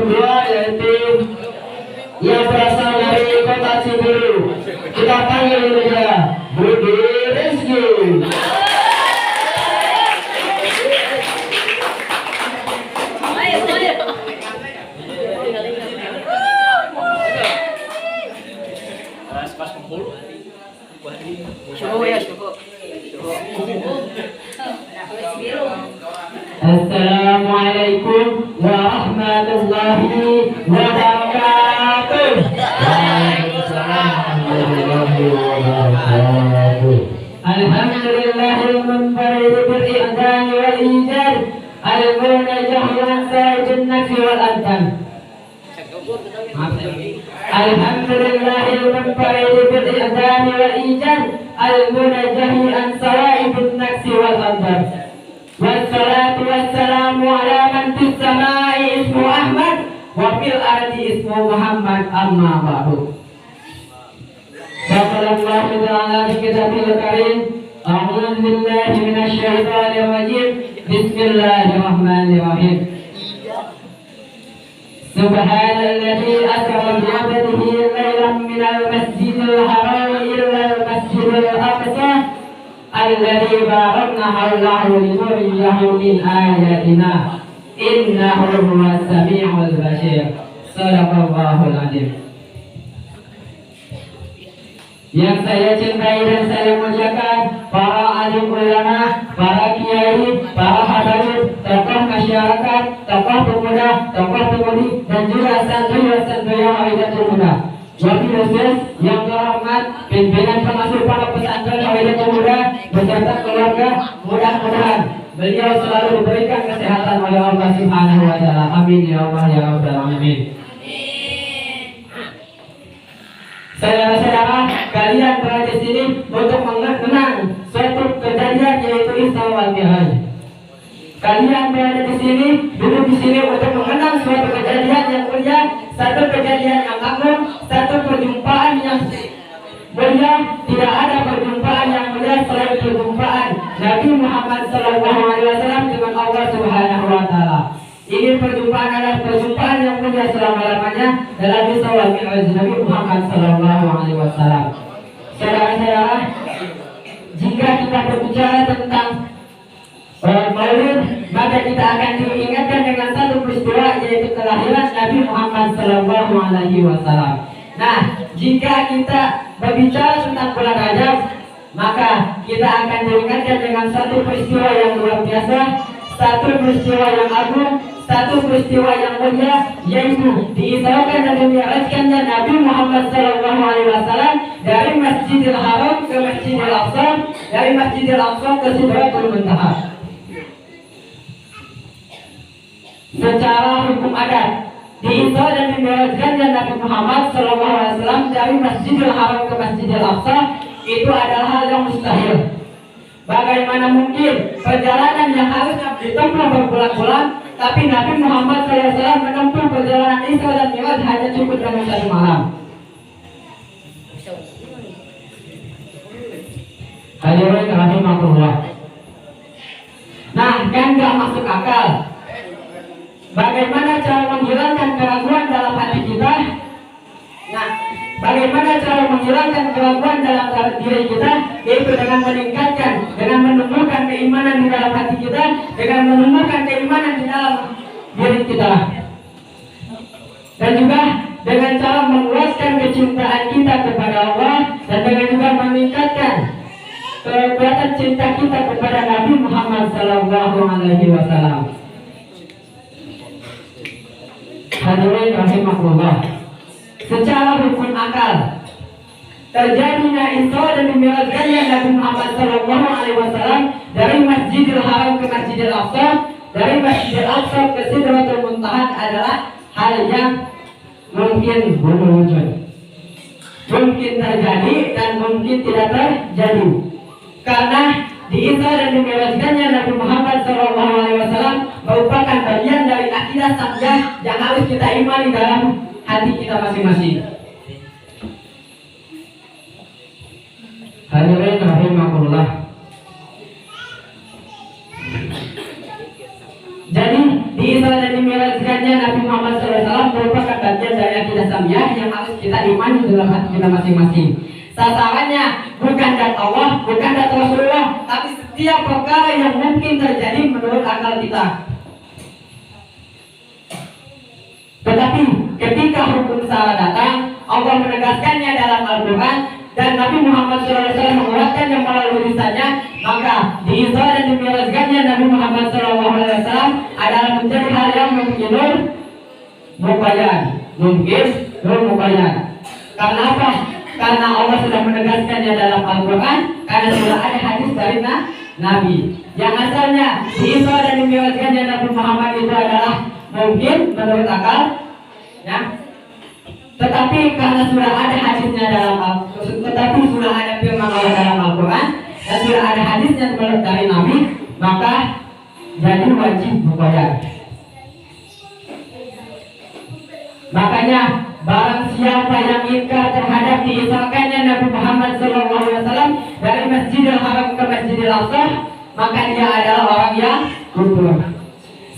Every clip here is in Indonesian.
kedua yaitu yang berasal dari kota Cibiru. Kita panggil dia Budi Rizky. Assalamualaikum warahmatullahi wabarakatuh. Waalaikumsalam warahmatullahi wabarakatuh. Alhamdulillahil munfarid bil i'dan wal ijad al-munajjah wa sa'idun nafsi wal adhan. Alhamdulillahil munfarid bil i'dan wal ijad al-munajjah an sa'idun nafsi wal adhan. Wassalatu wassalamu ala man fis samai ismu Ahmad wa fil ardi ismu Muhammad amma ba'du. Sallallahu ta'ala bi kitabil karim. A'udzu billahi minasy syaithanir rajim. Bismillahirrahmanirrahim. Subhanalladzi asra bi 'abdihi laylan minal masjidil haram ilal masjidil aqsa alladzi barakna hawlahu linuriyahu min ayatina innahu huwas samiul basir. Shadaqallahul adzim. Yang saya cintai dan saya muliakan para alim ulama, para kiai, para hadirin, tokoh masyarakat, tokoh pemuda, tokoh pemudi, dan juga santri yang Hidayah Muda. Wabil khusus yang terhormat pimpinan pengasuh pondok pesantren Hidayah Muda beserta keluarga, mudah-mudahan beliau selalu diberikan kesehatan oleh Allah Subhanahu wa taala. Amin ya Allah ya rabbal alamin. Saudara-saudara, kalian berada di sini untuk mengenang suatu kejadian yaitu Isra wal Mi'raj. Kalian berada di sini, duduk di sini untuk mengenang suatu kejadian yang mulia, satu kejadian yang agung, satu perjumpaan yang mulia. Tidak ada perjumpaan yang mulia selain perjumpaan Nabi Muhammad SAW dengan Allah Subhanahu wa taala. Ini perjumpaan adalah perjumpaan yang mulia selama-lamanya dalam Isra wal Mi'raj Nabi Muhammad SAW. Saudara-saudara, jika kita berbicara tentang Maulid, maka kita akan diingatkan dengan satu peristiwa yaitu kelahiran Nabi Muhammad SAW. Nah, jika kita berbicara tentang bulan Rajab, maka kita akan diingatkan dengan satu peristiwa yang luar biasa, satu peristiwa yang agung, satu peristiwa yang mulia, yaitu diisrakan dan dimi'rajkannya Nabi Muhammad SAW dari Masjidil Haram ke Masjidil Aqsa, dari Masjidil Aqsa ke Sidratul Muntaha. Secara hukum adat, diisra dan dimi'rajkannya Nabi Muhammad SAW dari Masjidil Haram ke Masjidil Aqsa itu adalah hal yang mustahil. Bagaimana mungkin perjalanan yang harusnya ditempuh berbulan-bulan, tapi Nabi Muhammad SAW menempuh perjalanan Isra dan Mi'raj hanya cukup dalam satu malam. Hadirin rahimakumullah. Nah, kan gak masuk akal. Bagaimana cara menghilangkan keraguan dalam hati kita? Nah, bagaimana cara menghilangkan keraguan dalam diri kita? Yaitu dengan meningkatkan, dengan menumbuhkan keimanan di dalam hati kita, dengan menumbuhkan keimanan di dalam diri kita, dan juga dengan cara meluaskan kecintaan kita kepada Allah, dan dengan juga meningkatkan kekuatan cinta kita kepada Nabi Muhammad SAW. Hadirin rahimakumullah. Secara hukum akal, terjadinya Isra dan dimi'rajkannya Nabi Muhammad SAW dari Masjidil Haram ke Masjidil Aqsa, dari Masjidil Aqsa ke Sidratul Muntaha adalah hal yang mungkin berwujud, mungkin terjadi dan mungkin tidak terjadi, karena di Isra dan dimi'rajkannya Nabi Muhammad SAW merupakan bagian dari akidah samyah yang harus kita imani dalam hati kita masing-masing. Hadirin rahimakumullah. Jadi di Isra dan dimi'rajkannya Nabi Muhammad SAW SAW merupakan bagian dari akidah samiyah yang harus kita imani dalam hati kita masing-masing. Sasarannya bukan dat Allah, bukan dat Rasulullah, tapi setiap perkara yang mungkin terjadi menurut akal kita. Tetapi ketika hukum salah datang, Allah menegaskannya dalam Al-Quran dan Nabi Muhammad SAW menguatkannya melalui lisannya, maka diisra dan dimi'rajkannya Nabi Muhammad SAW adalah menjadi hal yang mungkin mubayyan. Karena apa? Karena Allah sudah menegaskannya dalam Al-Quran, karena sudah ada hadis dari Nabi yang asalnya diisra dan dimi'rajkannya Nabi Muhammad itu adalah mungkin menurut akal, ya. Tetapi karena sudah ada hadisnya sudah ada firman Allah dalam Al-Quran dan sudah ada hadisnya dari Nabi, maka jadi wajib mubayyan. Makanya barang siapa yang ingkar terhadap diisrakannya Nabi Muhammad SAW dari Masjidil Haram ke Masjidil Aqsa, maka dia adalah orang yang kufur.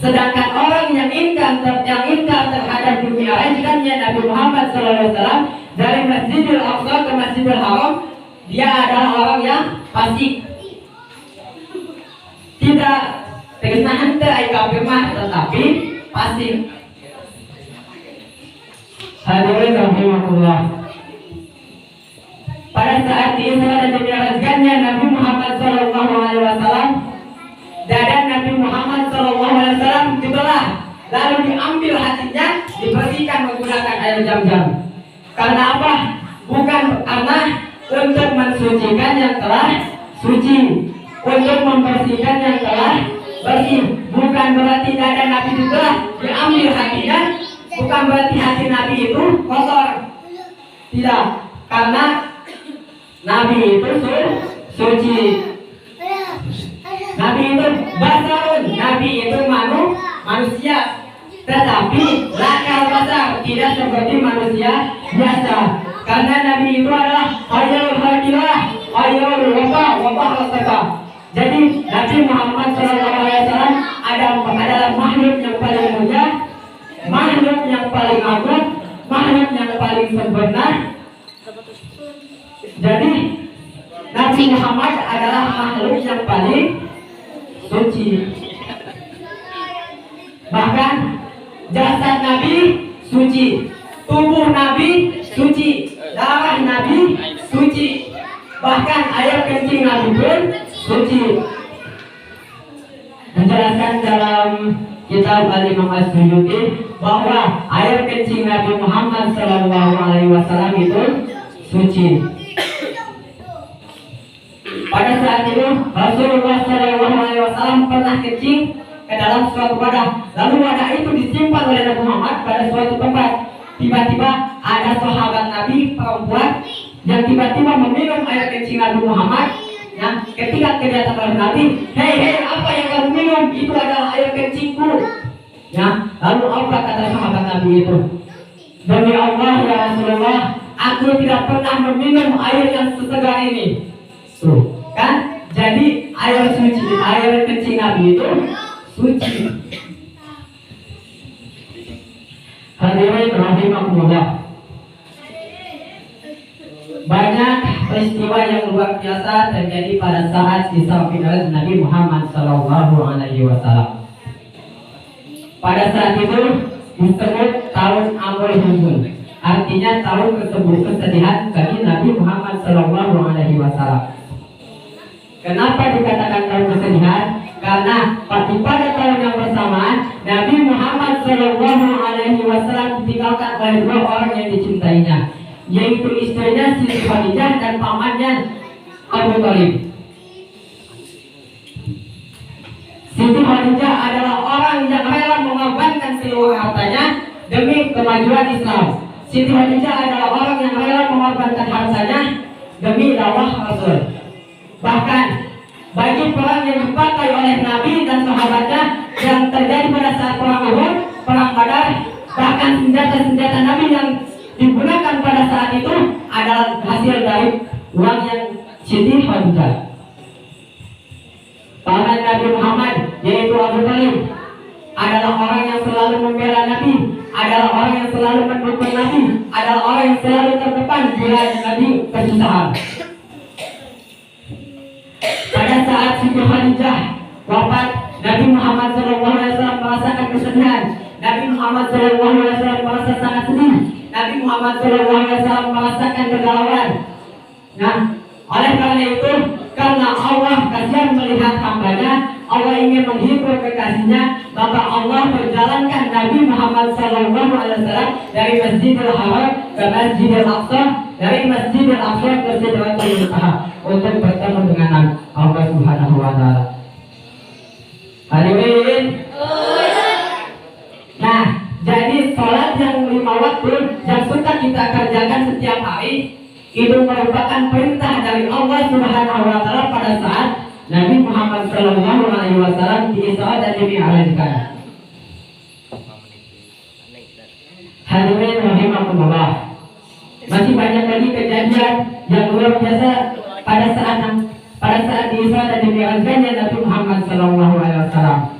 Sedangkan orang yang ingkar terhadap dimi'rajkannya Nabi Muhammad SAW dari Masjidil Aqsa ke Masjidil Haram, dia adalah orang yang fasik. Tidak tegasna henteu ai kafir mah, tetapi fasik. Hadirin rahimahullah. Pada saat diisra dan dimi'rajkannya Nabi Muhammad SAW, dada Nabi Muhammad SAW dibelah, lalu diambil hatinya, dibersihkan menggunakan air Zam-Zam. Karena apa? Bukan karena untuk mensucikan yang telah suci, untuk membersihkan yang telah bersih. Bukan berarti dada Nabi dibelah, diambil hatinya, bukan berarti hati Nabi itu kotor. Tidak, karena Nabi itu suci. Nabi itu basarun, Nabi itu manusia, tetapi lakal basar, tidak seperti manusia biasa. Karena Nabi itu adalah khairul khalqillah, khairul wabah rasaka. Jadi Nabi Muhammad SAW adalah makhluk yang paling mulia, makhluk yang paling agung, makhluk yang paling sempurna. Jadi Nabi Muhammad adalah makhluk yang paling suci. Bahkan jasad Nabi suci, tubuh Nabi suci, darah Nabi suci, bahkan air kencing Nabi pun suci. Menjelaskan dalam kitab Al-Imam As-Suyuti bahwa air kencing Nabi Muhammad SAW itu suci. Pada saat itu Rasulullah SAW pernah kencing ke dalam suatu wadah, lalu wadah itu disimpan oleh Nabi Muhammad pada suatu tempat. Tiba-tiba ada sahabat Nabi perempuan yang tiba-tiba meminum air kencing Nabi Muhammad. Nah, ketika kedatangan Nabi, hei, apa yang kamu minum? Itu adalah air kencingku. Ya, lalu apa kata sahabat Nabi itu? Demi Allah ya Rasulullah, aku tidak pernah meminum air yang sesegar ini. Tuh, kan? Jadi air suci, air kencing Nabi itu suci. Hadirin rahimakumullah. Banyak peristiwa yang luar biasa terjadi pada saat Isra Mi'raj Nabi Muhammad SAW. Pada saat itu disebut tahun Amul Husun, artinya tahun kesedihan bagi Nabi Muhammad SAW. Kenapa dikatakan tahun kesedihan? Karena pada tahun yang bersamaan Nabi Muhammad SAW ditinggalkan oleh dua orang yang dicintainya, yaitu istrinya Siti Khadijah dan pamannya Abu Thalib. Siti Khadijah adalah orang yang rela mengorbankan seluruh hartanya demi kemajuan Islam. Siti Khadijah adalah orang yang rela mengorbankan hartanya demi dakwah Rasul. Bahkan bagi perang yang dipakai oleh Nabi dan sahabatnya yang terjadi pada saat perang Uhud, perang Badar, bahkan senjata-senjata Nabi yang digunakan pada saat itu adalah hasil dari uang yang Siti Khadijah. Paman Nabi Muhammad yaitu Abu Thalib adalah orang yang selalu membela Nabi, adalah orang yang selalu mendukung Nabi, adalah orang yang selalu terdepan bila Nabi kesusahan. Pada saat Siti Khadijah wafat, Nabi Muhammad SAW merasakan kesedihan. Nabi Muhammad SAW merasa sangat sedih. Nabi Muhammad SAW merasakan kegalauan. Nah, oleh karena itu, karena Allah kasihan melihat hambanya, Allah ingin menghibur kekasihnya, maka Allah berjalankan Nabi Muhammad SAW dari Masjidil Haram ke Masjidil Aqsa, dari Masjidil Aqsa ke Sidratul Muntaha untuk bertemu dengan Allah Subhanahu wa Ta'ala. Hadirin. Nah, jadi sholat yang 5 waktu yang suka kita kerjakan setiap hari itu merupakan perintah dari Allah Subhanahu wa Ta'ala pada saat Nabi Muhammad SAW diisra dan dimi'rajkan. Hadirin rahimakumullah. Masih banyak lagi kejadian yang luar biasa pada saat diisra dan dimi'rajkannya Nabi Muhammad SAW.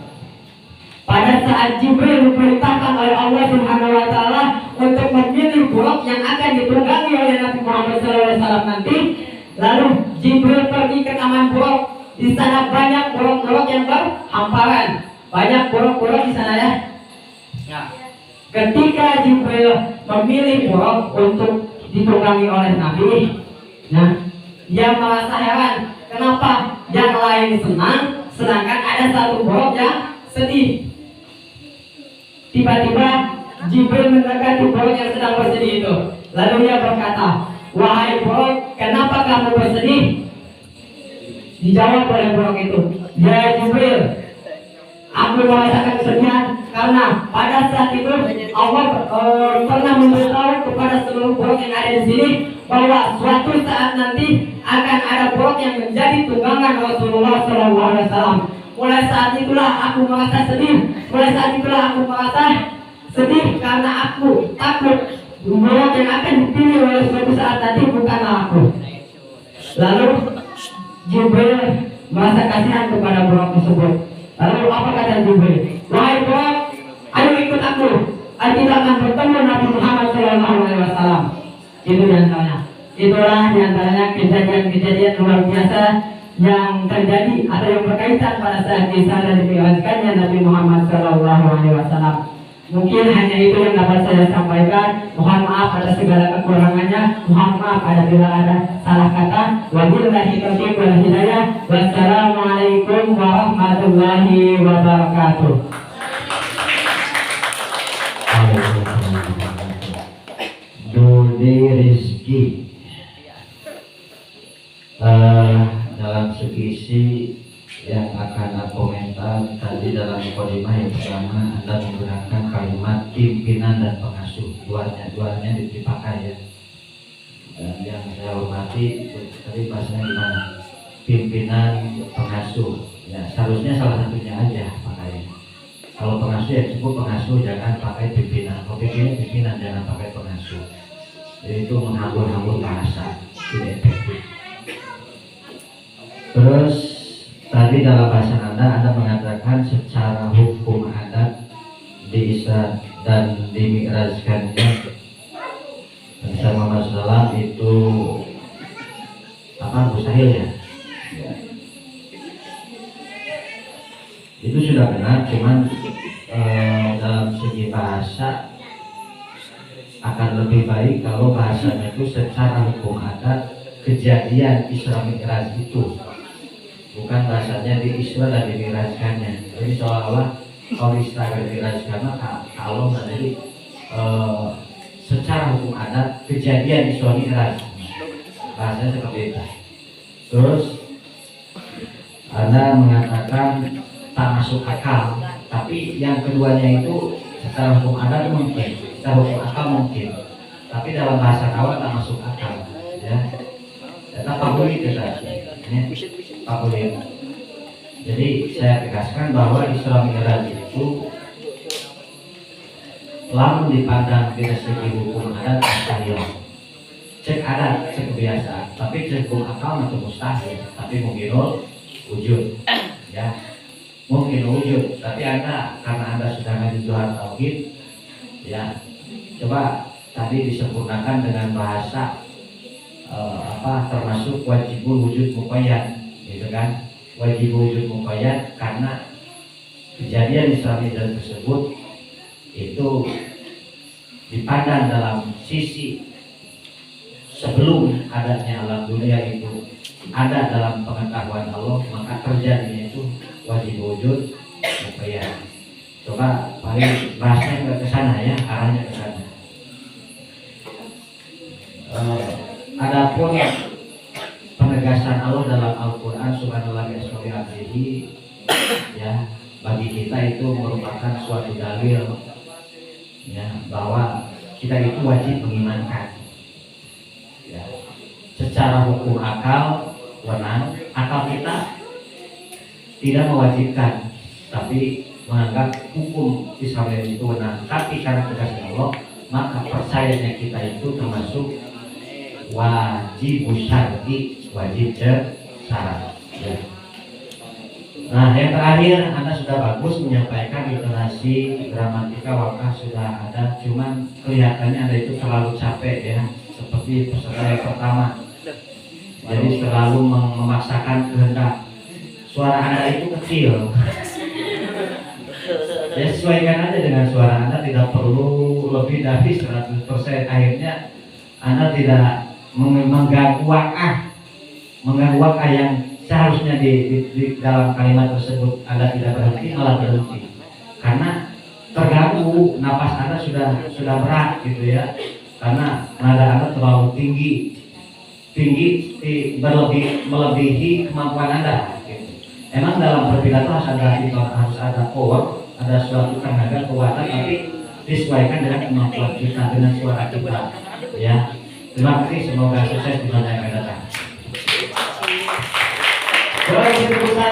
Pada saat Jibril diperintahkan oleh Allah Subhanahu wa Ta'ala untuk memilih buruk yang akan ditunggangi oleh Nabi Muhammad SAW nanti, lalu Jibril pergi ke taman buruk. Di sana banyak buruk-buruk yang berhamparan, banyak buruk-buruk di sana ya. Nah, ketika Jibril memilih buruk untuk ditunggangi oleh Nabi, nah, dia merasa heran, kenapa yang lain senang, sedangkan ada satu buruk yang sedih. Tiba-tiba Jibril mendekati buruk yang sedang bersedih itu. Lalu dia berkata, "Wahai buruk, kenapa kamu bersedih?" Dijawab oleh buruk itu, "Ya Jibril, aku merasakan kesedihan karena pada saat itu Allah pernah memberitahu kepada seluruh buruk yang ada di sini bahwa suatu saat nanti akan ada buruk yang menjadi tunggangan Rasulullah SAW. Mulai saat itulah aku merasa sedih. Mulai saat itulah aku merasa sedih karena aku takut buruk yang akan dipilih oleh suatu saat nanti bukanlah aku." Lalu Jibril merasa kasihan kepada buruk tersebut. Lalu apa kata Jibril? "Wahai buruk, ayo ikut aku. Kita akan bertemu Nabi Muhammad SAW." Itu diantaranya. Itulah diantaranya kejadian-kejadian luar biasa yang terjadi atau yang berkaitan pada saat Isra dan dimi'rajkannya Nabi Muhammad SAW. Mungkin hanya itu yang dapat saya sampaikan. Mohon maaf atas segala kekurangannya. Mohon maaf apabila ada salah kata. Wabillahi taufiq wal hidayah. Wassalamualaikum warahmatullahi wabarakatuh. Dodi Rizki dalam segisi yang akan komentar tadi dalam mukadimah yang pertama Anda menggunakan kalimat pimpinan dan pengasuh, duanya dipakai ya. Dan yang saya hormati tadi bahasanya gimana? Pimpinan, pengasuh. Ya seharusnya salah satunya aja pakai. Kalau pengasuh ya cukup pengasuh, jangan pakai pimpinan. Kalau pimpinan jangan pakai pengasuh. Jadi itu menghambur-hambur bahasa, tidak efektif. Terus tadi dalam bahasa Anda mengatakan secara hukum adat di Isra dan dimi'rajkannya Nabi Muhammad SAW itu apa mustahil ya? Itu sudah benar, cuman dalam segi bahasa akan lebih baik kalau bahasanya itu secara hukum adat kejadian Isra Mi'raj itu, bukan bahasanya di Isra dan dimi'rajkannya. Jadi seolah-olah kalau Isra dan dimi'rajkan kalau menjadi secara hukum adat kejadian Isra Mi'raj, bahasanya seperti itu. Terus Anda mengatakan tak masuk akal, tapi yang keduanya itu secara hukum adat mungkin, secara hukum akal mungkin, tapi dalam bahasa kawan tak masuk akal ya. Kita pakuli kita pakuli. Jadi saya tegaskan bahwa Isra Mi'raj itu lamun dipandang dari segi hukum adat mustahil. Cek adat, cek kebiasaan, tapi cek hukum akal itu mustahil, tapi mungkin wujud ya. mungkin wujud, tapi Anda karena Anda sudah ngaji Johar Tauhid, ya coba tadi disempurnakan dengan bahasa termasuk wajibul wujud muqayyad, gitu kan? Wajibul wujud muqayyad karena kejadian Isra Mi'raj tersebut itu dipandang dalam sisi sebelum adanya alam dunia itu ada dalam pengetahuan Allah, maka terjadinya itu wajib wujud muqayyad. Coba paling bahasnya nggak ke sana ya, arahnya ke sana. Adapun penegasan Allah dalam Al-Quran subhanallah bihamdihi, ya bagi kita itu merupakan suatu dalil, ya bahwa kita itu wajib mengimankan, ya secara hukum akal wenang, akal kita tidak mewajibkan, tapi menganggap hukum Islam itu benar. Tapi karena tegasnya Allah, maka percayanya kita itu termasuk wajib syar'i, wajib syarat. Ya. Nah, yang terakhir, Anda sudah bagus menyampaikan intonasi, gramatika, wakaf sudah ada, cuman kelihatannya Anda itu terlalu capek ya, seperti peserta yang pertama. Jadi selalu memaksakan kehendak. Suara Anda itu kecil. Ya sesuaikan aja dengan suara Anda, tidak perlu lebih dari 100%. Akhirnya Anda tidak mengganggu wakah yang seharusnya di dalam kalimat tersebut Anda tidak berhenti, malah berhenti karena terganggu. Napas Anda sudah berat gitu ya, karena nada Anda terlalu tinggi melebihi kemampuan Anda gitu. Emang dalam berpidato harus ada power, ada suatu tenaga kekuatan, tapi disesuaikan dengan kemampuan kita, dengan suara kita ya. Terima kasih, semoga sukses di bulan yang akan datang.